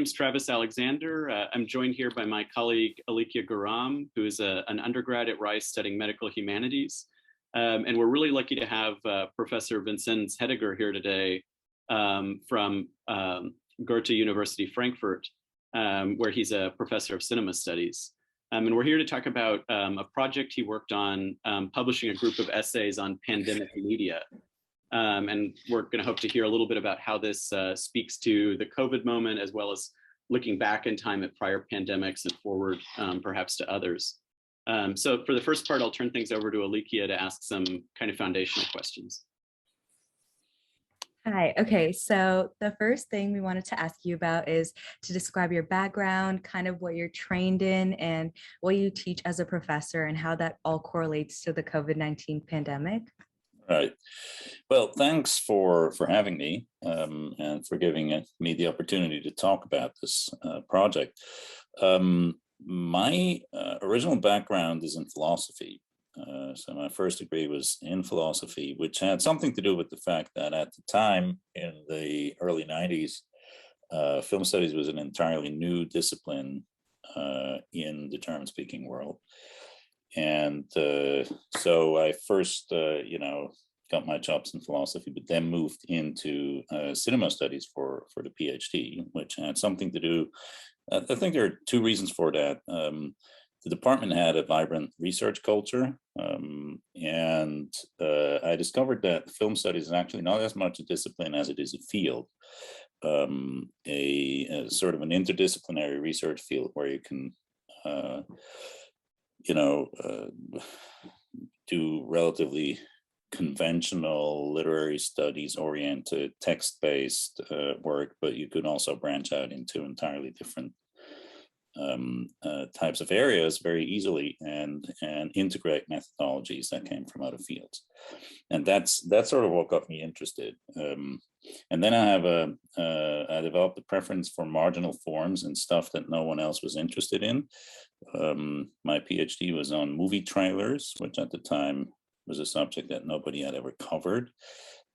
name's Travis Alexander. I'm joined here by my colleague, Alikia Garam, who is an undergrad at Rice studying medical humanities. And we're really lucky to have Professor Vinzenz Hediger here today from Goethe University Frankfurt, where he's a professor of cinema studies. And we're here to talk about a project he worked on, publishing a group of essays on pandemic media. And we're going to hope to hear a little bit about how this speaks to the COVID moment, as well as looking back in time at prior pandemics and forward perhaps to others. So for the first part, I'll turn things over to Alikia to ask some kind of foundational questions. Hi, okay, so the first thing we wanted to ask you about is to describe your background, kind of what you're trained in and what you teach as a professor and how that all correlates to the COVID-19 pandemic. Right. Well, thanks for having me and for giving me the opportunity to talk about this project. My original background is in philosophy. So my first degree was in philosophy, which had something to do with the fact that at the time in the early 90s, film studies was an entirely new discipline in the German-speaking world. And so I first, got my chops in philosophy, but then moved into cinema studies for the PhD, which had something to do. I think there are two reasons for that. The department had a vibrant research culture, and I discovered that film studies is actually not as much a discipline as it is a field, a sort of an interdisciplinary research field where you can, do relatively conventional literary studies oriented text-based work, but you could also branch out into entirely different types of areas very easily and integrate methodologies that came from other fields. And that's sort of what got me interested. And then I developed a preference for marginal forms and stuff that no one else was interested in. My PhD was on movie trailers, which at the time was a subject that nobody had ever covered.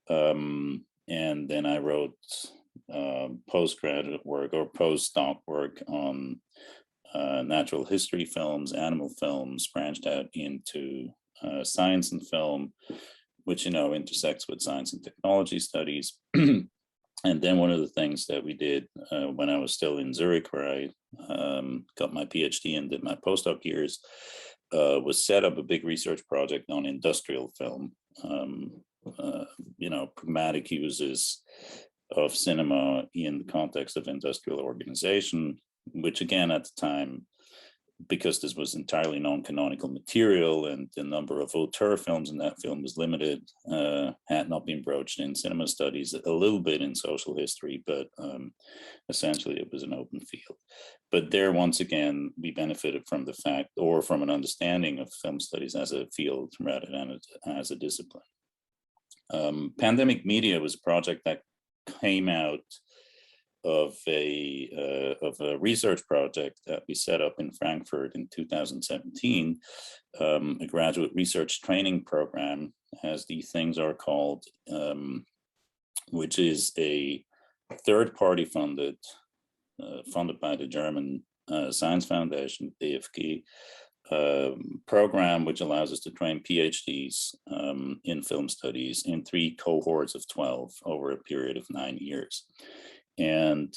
And then I wrote postgraduate work or postdoc work on natural history films, animal films, branched out into science and film, which, intersects with science and technology studies. And then one of the things that we did when I was still in Zurich, where I got my PhD and did my postdoc years, was set up a big research project on industrial film, pragmatic uses of cinema in the context of industrial organization, which again at the time, because this was entirely non-canonical material and the number of auteur films in that film was limited, had not been broached in cinema studies, a little bit in social history, but essentially it was an open field. But there, once again, we benefited from the fact or from an understanding of film studies as a field rather than as a discipline. Pandemic Media was a project that came out of a research project that we set up in Frankfurt in 2017, a graduate research training program, as these things are called, which is a third-party funded by the German Science Foundation, DFG, program which allows us to train PhDs in film studies in 3 cohorts of 12 over a period of 9 years. And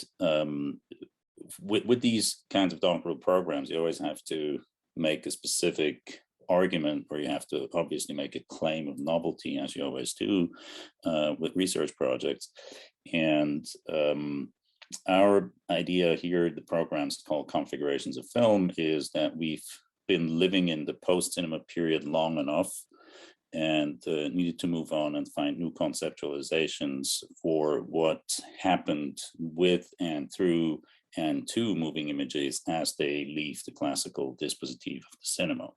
with these kinds of doctoral programs, you always have to make a specific argument, or you have to obviously make a claim of novelty, as you always do with research projects. And our idea here, the program's called Configurations of Film, is that we've been living in the post-cinema period long enough and needed to move on and find new conceptualizations for what happened with and through and to moving images as they leave the classical dispositif of the cinema.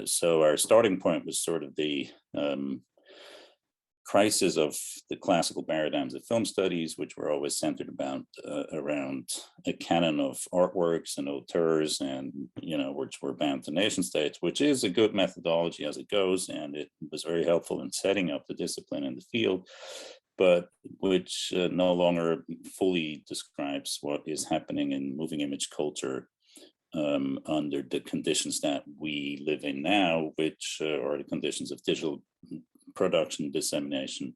So our starting point was sort of the crisis of the classical paradigms of film studies, which were always centered around a canon of artworks and auteurs, and which were bound to nation states, which is a good methodology as it goes, and it was very helpful in setting up the discipline in the field. but which no longer fully describes what is happening in moving image culture under the conditions that we live in now, which are the conditions of digital production, dissemination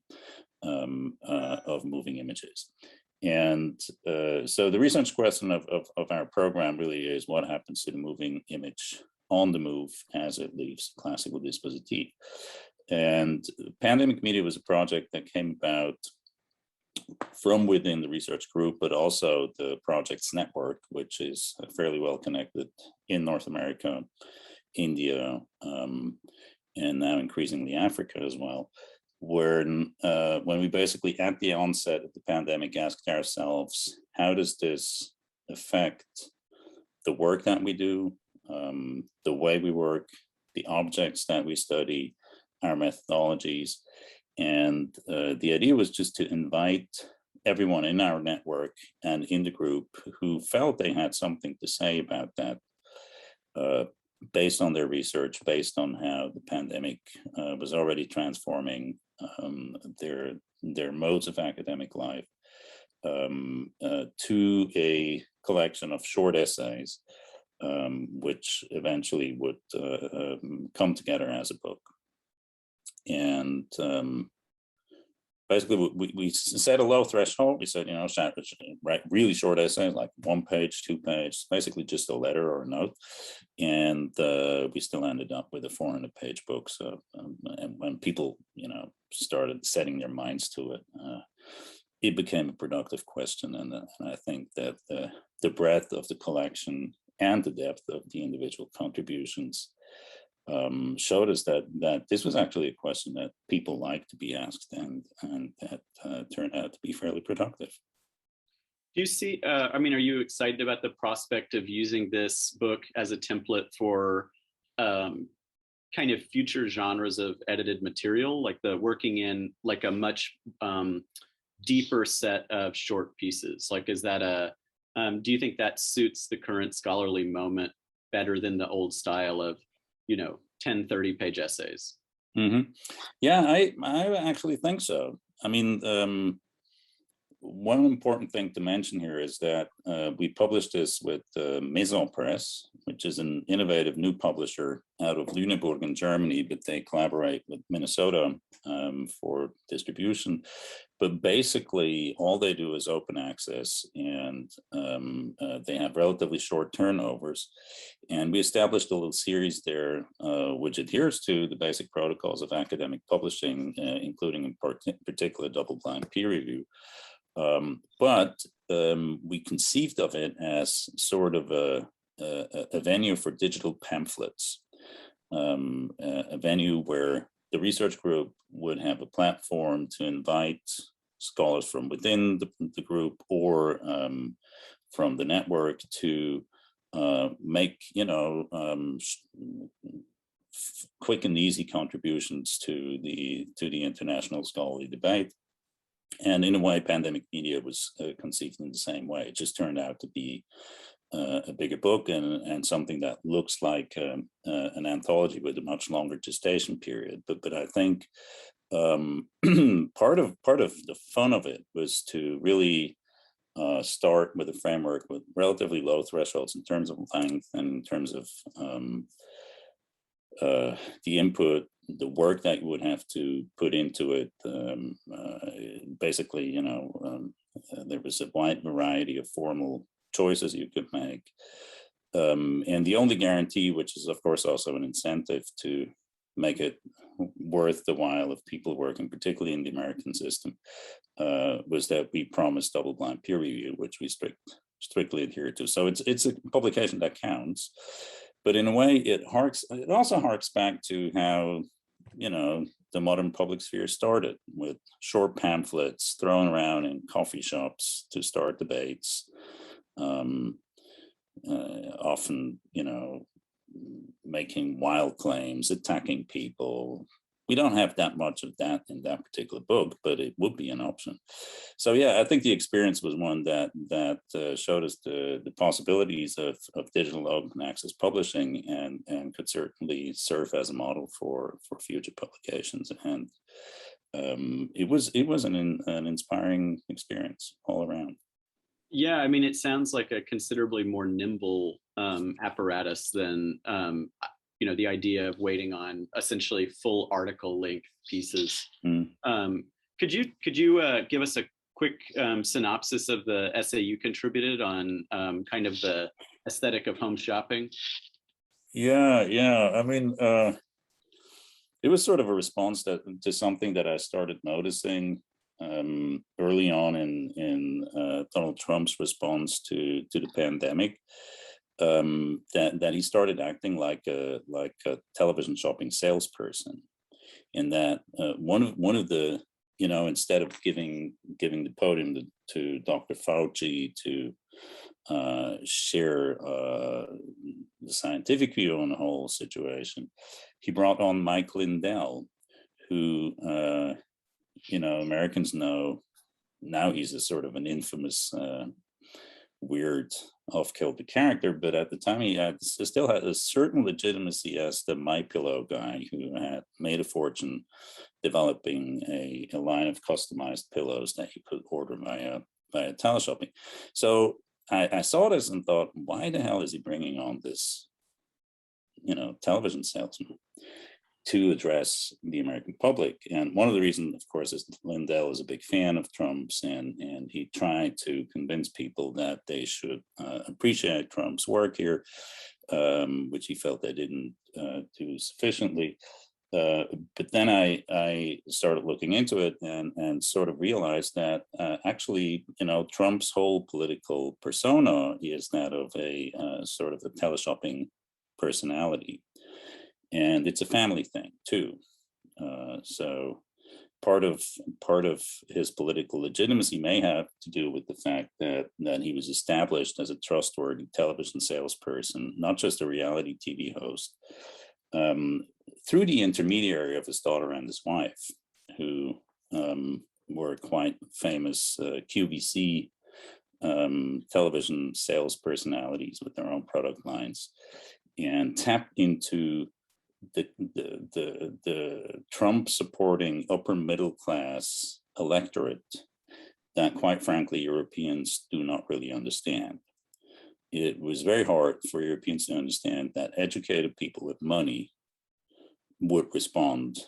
of moving images. And so the research question of our program really is what happens to the moving image on the move as it leaves classical dispositif. And Pandemic Media was a project that came about from within the research group, but also the project's network, which is fairly well connected in North America, India, and now increasingly Africa as well, where when we basically at the onset of the pandemic asked ourselves, how does this affect the work that we do, the way we work, the objects that we study, our methodologies. And the idea was just to invite everyone in our network and in the group who felt they had something to say about that, based on their research, based on how the pandemic was already transforming their modes of academic life, to a collection of short essays, which eventually would come together as a book. And basically, we set a low threshold. We said, you know, write really short essays, like 1 page, 2 pages, basically just a letter or a note. And we still ended up with a 400-page book. So and when people, you know, started setting their minds to it, it became a productive question. And I think that the breadth of the collection and the depth of the individual contributions showed us that this was actually a question that people like to be asked, and that turned out to be fairly productive. Do you see, I mean, are you excited about the prospect of using this book as a template for kind of future genres of edited material, like the working in like a much deeper set of short pieces? Like, is that do you think that suits the current scholarly moment better than the old style of, you know, 10, 30-page essays? Mm-hmm. Yeah, I actually think so. I mean, one important thing to mention here is that we published this with Maison Press, which is an innovative new publisher out of Lüneburg in Germany, but they collaborate with Minnesota for distribution. But basically, all they do is open access, and they have relatively short turnovers. And we established a little series there, which adheres to the basic protocols of academic publishing, including in particular double-blind peer review. But we conceived of it as sort of a venue for digital pamphlets, a venue where the research group would have a platform to invite scholars from within the group or from the network to make, you know, quick and easy contributions to the international scholarly debate. And in a way, Pandemic Media was conceived in the same way. It just turned out to be a bigger book and something that looks like an anthology with a much longer gestation period. But I think part of the fun of it was to really start with a framework with relatively low thresholds in terms of length and in terms of the input, the work that you would have to put into it. Basically, you know, there was a wide variety of formal choices you could make. And the only guarantee, which is of course also an incentive to make it worth the while of people working, particularly in the American system, was that we promised double-blind peer review, which we strictly adhere to. So it's a publication that counts. But in a way, it also harks back to how, you know, the modern public sphere started, with short pamphlets thrown around in coffee shops to start debates, often, you know, making wild claims, attacking people. We don't have that much of that in that particular book, but it would be an option. So yeah, I think the experience was one that showed us the possibilities of digital open access publishing, and could certainly serve as a model for future publications. And it was an inspiring experience all around. Yeah, I mean, it sounds like a considerably more nimble apparatus than the idea of waiting on essentially full article length pieces. Mm. Could you give us a quick synopsis of the essay you contributed on kind of the aesthetic of home shopping? Yeah. I mean, it was sort of a response to something that I started noticing early on in Donald Trump's response to the pandemic. That he started acting like a television shopping salesperson, in that one of the, instead of giving the podium to Dr. Fauci to share the scientific view on the whole situation, he brought on Mike Lindell, who Americans know now. He's a sort of an infamous weird off-kilter character, but at the time he still had a certain legitimacy as the My Pillow guy who had made a fortune developing a line of customized pillows that he could order via teleshopping. So I saw this and thought, why the hell is he bringing on this television salesman to address the American public? And one of the reasons, of course, is Lindell is a big fan of Trump's, and he tried to convince people that they should appreciate Trump's work here, which he felt they didn't do sufficiently. But then I started looking into it and sort of realized that actually, Trump's whole political persona is that of a sort of a teleshopping personality. And it's a family thing too. So part of his political legitimacy may have to do with the fact that he was established as a trustworthy television salesperson, not just a reality TV host, through the intermediary of his daughter and his wife, who were quite famous QVC television sales personalities with their own product lines, and tapped into the Trump supporting upper middle class electorate that, quite frankly, Europeans do not really understand. It was very hard for Europeans to understand that educated people with money would respond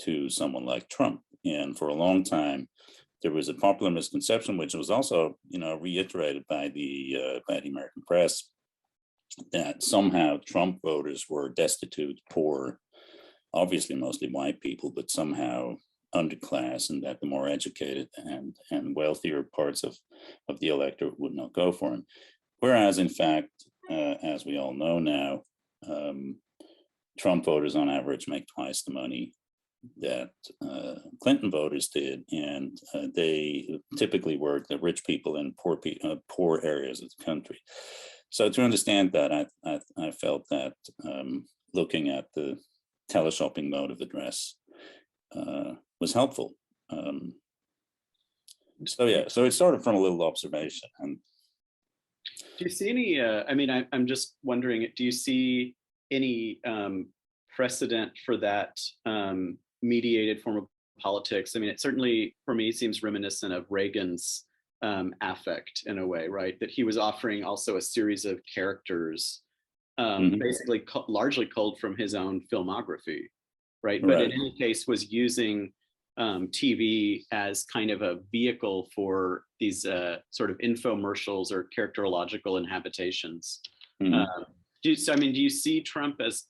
to someone like Trump. And for a long time, there was a popular misconception, which was also, reiterated by the American press, that somehow Trump voters were destitute, poor, obviously mostly white people, but somehow underclass, and that the more educated and wealthier parts of the electorate would not go for him. Whereas, in fact, as we all know now, Trump voters on average make twice the money that Clinton voters did, and they typically were the rich people in poor areas of the country. So to understand that, I felt that looking at the teleshopping mode of address was helpful. So it started from a little observation. And do you see any? I'm just wondering. Do you see any precedent for that mediated form of politics? I mean, it certainly, for me, seems reminiscent of Reagan's affect in a way, right? That he was offering also a series of characters, basically largely culled from his own filmography, right? But in any case, was using TV as kind of a vehicle for these sort of infomercials or characterological inhabitations. Do you see Trump as,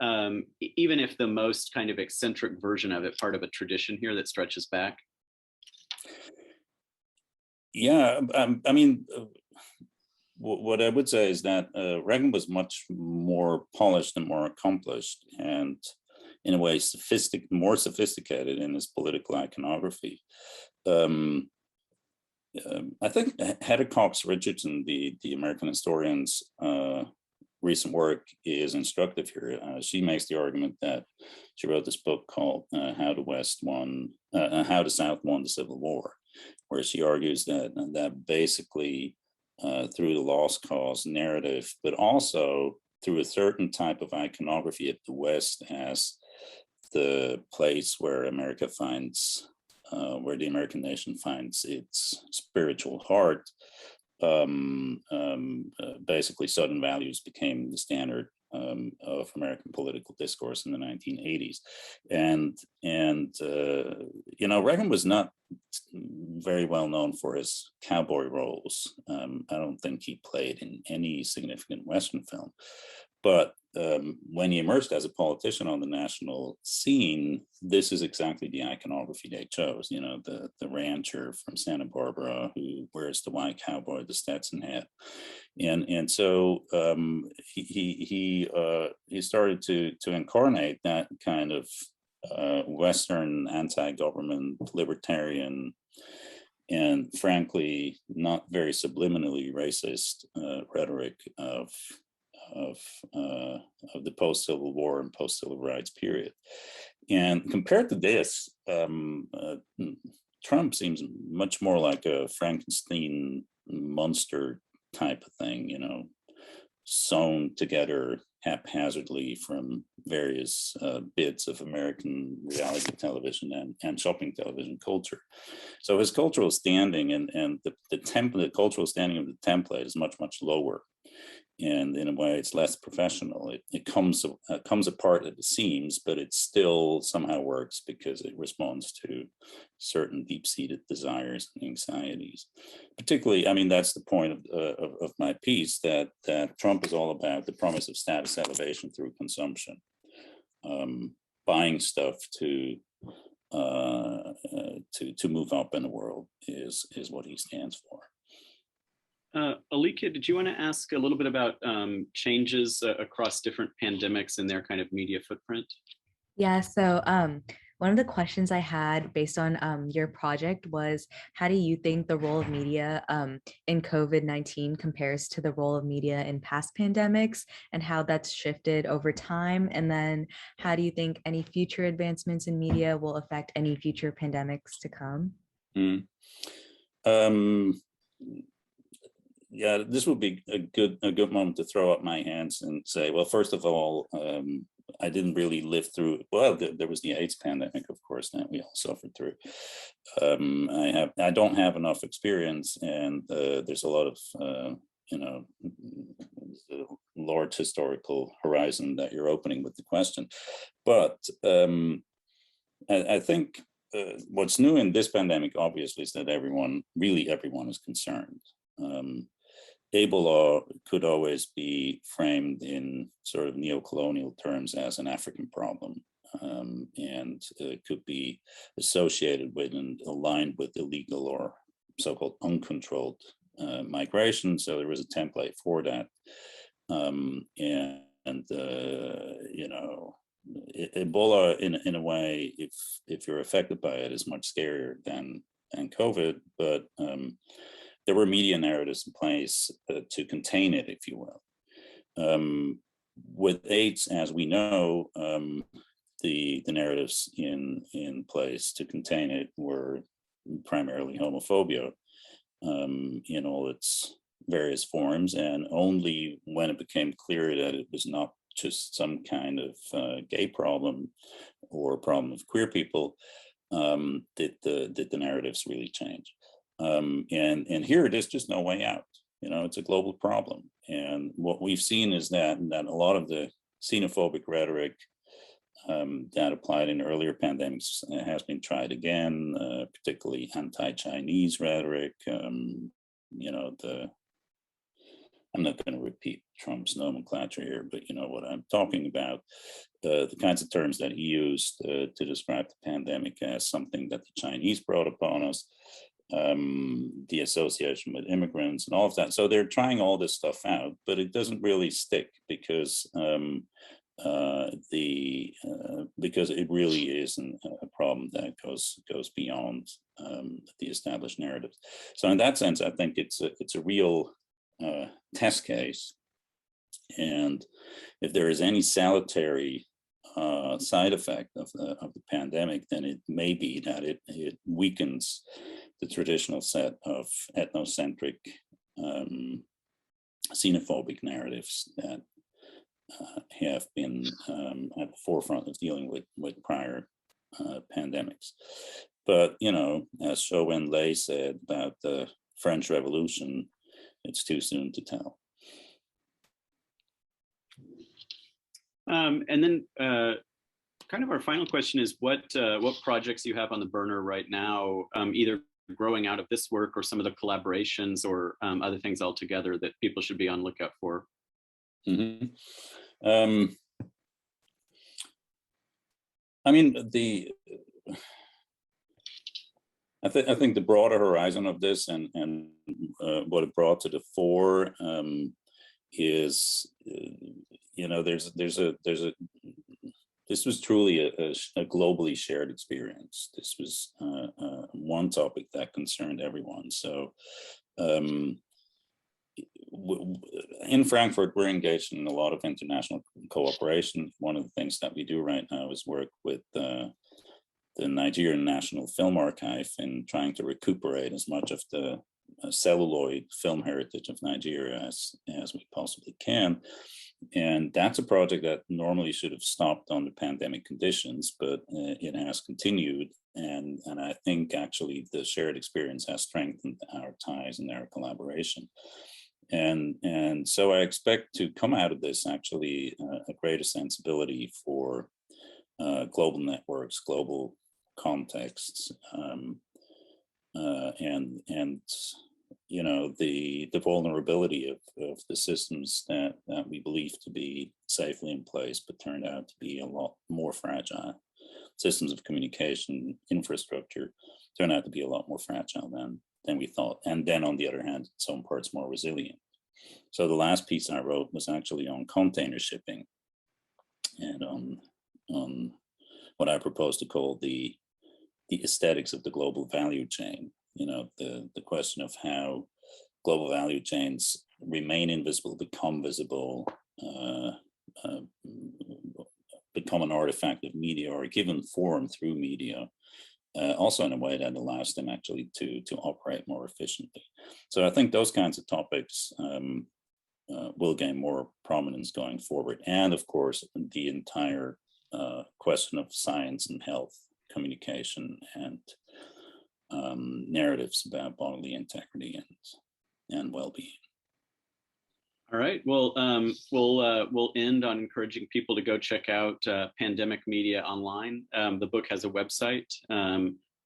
even if the most kind of eccentric version of it, part of a tradition here that stretches back? Yeah, what I would say is that Reagan was much more polished and more accomplished, and in a way more sophisticated in his political iconography. I think Hedda Cox Richardson, the American historian's recent work, is instructive here. She makes the argument that she wrote this book called How the South Won the Civil War, where she argues that basically through the lost cause narrative, but also through a certain type of iconography of the West as the place where America finds, where the American nation finds its spiritual heart. Basically, Southern values became the standard of American political discourse in the 1980s, and Reagan was not very well known for his cowboy roles. I don't think he played in any significant Western film, but when he emerged as a politician on the national scene, this is exactly the iconography they chose. The rancher from Santa Barbara who wears the white cowboy, the Stetson hat, and so he started to incarnate that kind of Western anti-government, libertarian, and frankly not very subliminally racist rhetoric of the post-Civil War and post-Civil Rights period. And compared to this, Trump seems much more like a Frankenstein monster type of thing, sewn together haphazardly from various bits of American reality television and shopping television culture. So his cultural standing and the cultural standing of the template is much, much lower. And in a way, it's less professional. It comes apart at the seams, but it still somehow works because it responds to certain deep-seated desires and anxieties. Particularly, I mean, that's the point of my piece, that Trump is all about the promise of status elevation through consumption, buying stuff to move up in the world is what he stands for. Alicia, did you want to ask a little bit about changes across different pandemics and their kind of media footprint? Yeah, so one of the questions I had based on your project was, how do you think the role of media in COVID-19 compares to the role of media in past pandemics, and how that's shifted over time? And then how do you think any future advancements in media will affect any future pandemics to come? Yeah, this would be a good moment to throw up my hands and say, well, first of all, I didn't really live through. Well, there was the AIDS pandemic, of course, that we all suffered through. I don't have enough experience, and there's a lot of large historical horizon that you're opening with the question. But I think what's new in this pandemic, obviously, is that everyone is concerned. Ebola could always be framed in sort of neo-colonial terms as an African problem, and could be associated with and aligned with illegal or so-called uncontrolled migration. So there was a template for that, Ebola, in a way, if you're affected by it, is much scarier than COVID, but there were media narratives in place to contain it, if you will. With AIDS, as we know, the narratives in place to contain it were primarily homophobia in all its various forms, and only when it became clear that it was not just some kind of gay problem or problem of queer people did the narratives really change. And here there's just no way out. It's a global problem, and what we've seen is that a lot of the xenophobic rhetoric that applied in earlier pandemics has been tried again, particularly anti-Chinese rhetoric. I'm not going to repeat Trump's nomenclature here, but you know what I'm talking about. The kinds of terms that he used to describe the pandemic as something that the Chinese brought upon us, the association with immigrants and all of that. So they're trying all this stuff out, but it doesn't really stick because it really isn't a problem that goes beyond the established narratives. So in that sense, I think it's a real test case, and if there is any salutary side effect of the pandemic, then it may be that it weakens the traditional set of ethnocentric xenophobic narratives have been at the forefront of dealing with prior pandemics. But, you know, as Chauvin Lay said about the French Revolution, it's too soon to tell. And then kind of our final question is what projects you have on the burner right now, either growing out of this work or some of the collaborations or other things altogether that people should be on lookout for? Mm-hmm. I mean, I think the broader horizon of this and what it brought to the fore is, you know, this was truly a globally shared experience. This was one topic that concerned everyone. So in Frankfurt, we're engaged in a lot of international cooperation. One of the things that we do right now is work with the Nigerian National Film Archive in trying to recuperate as much of the celluloid film heritage of Nigeria as we possibly can. And that's a project that normally should have stopped under pandemic conditions, but it has continued. And I think actually the shared experience has strengthened our ties and our collaboration. And so I expect to come out of this actually a greater sensibility for global networks, global contexts, and you know, the vulnerability of the systems that we believe to be safely in place, but turned out to be a lot more fragile. Systems of communication infrastructure turned out to be a lot more fragile than we thought. And then on the other hand, in some parts more resilient. So the last piece I wrote was actually on container shipping and on what I propose to call the aesthetics of the global value chain. You know, the question of how global value chains remain invisible, become visible, become an artifact of media or given form through media, also in a way that allows them actually to operate more efficiently. So I think those kinds of topics will gain more prominence going forward. And of course, the entire question of science and health, communication, and narratives about bodily integrity and well-being. All right. Well, we'll end on encouraging people to go check out Pandemic Media online. The book has a website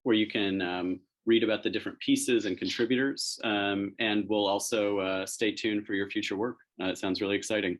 where you can read about the different pieces and contributors, and we'll also stay tuned for your future work. It sounds really exciting.